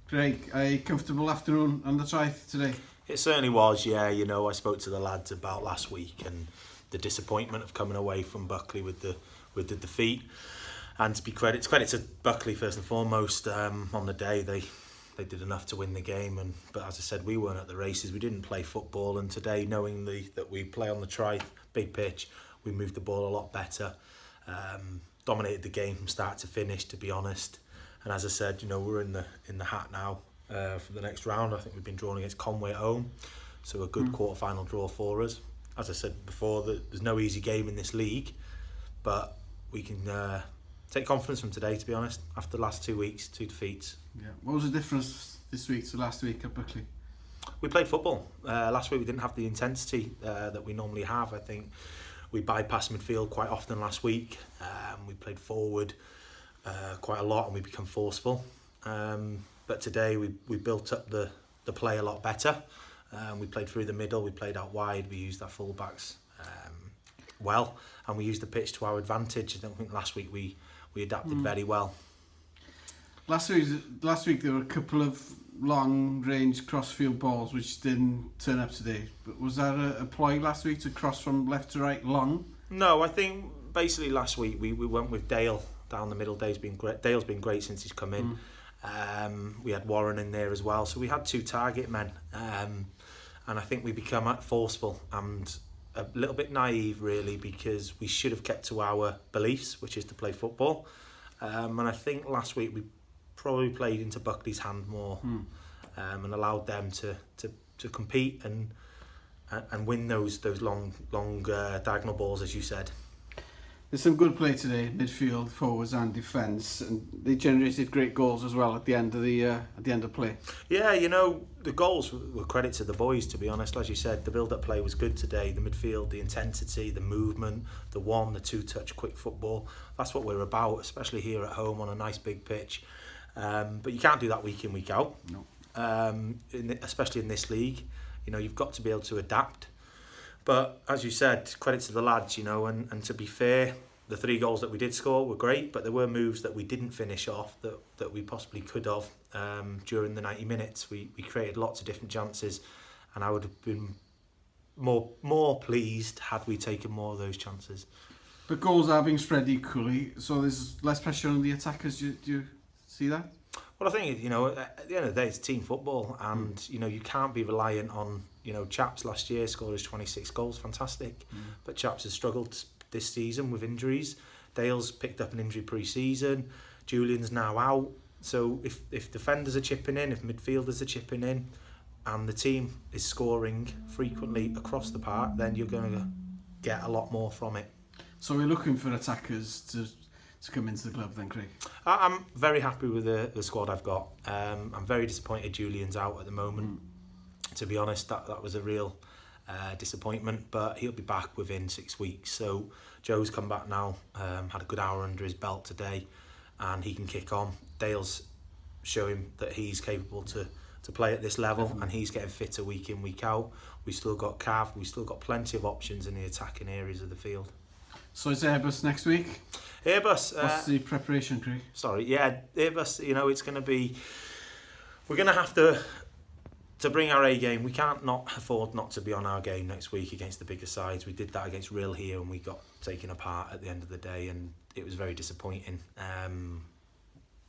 Craig, a comfortable afternoon on the traeth today? It certainly was, yeah. You know, I spoke to the lads about last week and the disappointment of coming away from Buckley with the defeat. And to be credit to Buckley first and foremost. On the day they did enough to win the game, but as I said, we weren't at the races. We didn't play football, and today, knowing that we play on the traeth, big pitch, we moved the ball a lot better. Dominated the game from start to finish, to be honest. And as I said, you know, we're in the hat now for the next round. I think we've been drawn against Conway at home, so a good quarter-final draw for us. As I said before, there's no easy game in this league, but we can take confidence from today, to be honest, after the last 2 weeks, 2 defeats. Yeah. What was the difference this week to last week at Buckley? We played football. Last week we didn't have the intensity that we normally have. I think we bypassed midfield quite often last week. We played forward quite a lot and we become forceful. But today we built up the play a lot better. We played through the middle, we played out wide, we used our full-backs well, and we used the pitch to our advantage. I don't think last week we adapted very well. Last week there were a couple of long-range cross-field balls which didn't turn up today. But was that a ploy last week to cross from left to right long? No, I think basically last week we went with Dale down the middle. Dale's been great since he's come in. We had Warren in there as well, so we had 2 target men, and I think we become forceful and a little bit naive, really, because we should have kept to our beliefs, which is to play football. And I think last week we probably played into Buckley's hand more, and allowed them to compete and win those long diagonal balls, as you said. There's some good play today, midfield, forwards and defence, and they generated great goals as well at the end of play. Yeah, you know, the goals were credit to the boys, to be honest. As you said, the build-up play was good today. The midfield, the intensity, the movement, the 2-touch quick football. That's what we're about, especially here at home on a nice big pitch. But you can't do that week in, week out. No. Especially in this league. You know, you've got to be able to adapt. But as you said, credit to the lads, you know, and to be fair, the 3 goals that we did score were great, but there were moves that we didn't finish off that we possibly could have during the 90 minutes. We created lots of different chances, and I would have been more pleased had we taken more of those chances. But goals are being spread equally, so there's less pressure on the attackers. Do you see that? Well, I think, you know, at the end of the day, it's team football, and you know, you can't be reliant on, you know, Chaps last year scored his 26 goals, fantastic, but Chaps has struggled this season with injuries. Dale's picked up an injury pre-season. Julian's now out. So if defenders are chipping in, if midfielders are chipping in, and the team is scoring frequently across the park, then you're going to get a lot more from it. So we're looking for attackers to come into the club then, Craig? I'm very happy with the squad I've got. I'm very disappointed Julian's out at the moment. To be honest, that was a real disappointment, but he'll be back within 6 weeks. So Joe's come back now, had a good hour under his belt today, and he can kick on. Dale's showing that he's capable to play at this level, and he's getting fitter week in, week out. We've still got Cav, we've still got plenty of options in the attacking areas of the field. So it's Airbus next week? Airbus. What's the preparation, Craig? Airbus, you know, it's going to be... We're going to have to bring our A game. We can't not afford not to be on our game next week against the bigger sides. We did that against Real here, and we got taken apart at the end of the day, and it was very disappointing.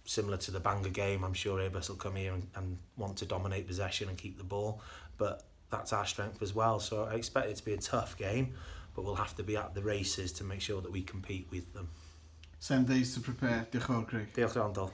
Similar to the Bangor game, I'm sure Airbus will come here and want to dominate possession and keep the ball, but that's our strength as well. So I expect it to be a tough game, but we'll have to be at the races to make sure that we compete with them. 7 days to prepare. Diolch yn fawr, Craig. Diolch yn fawr, Dol.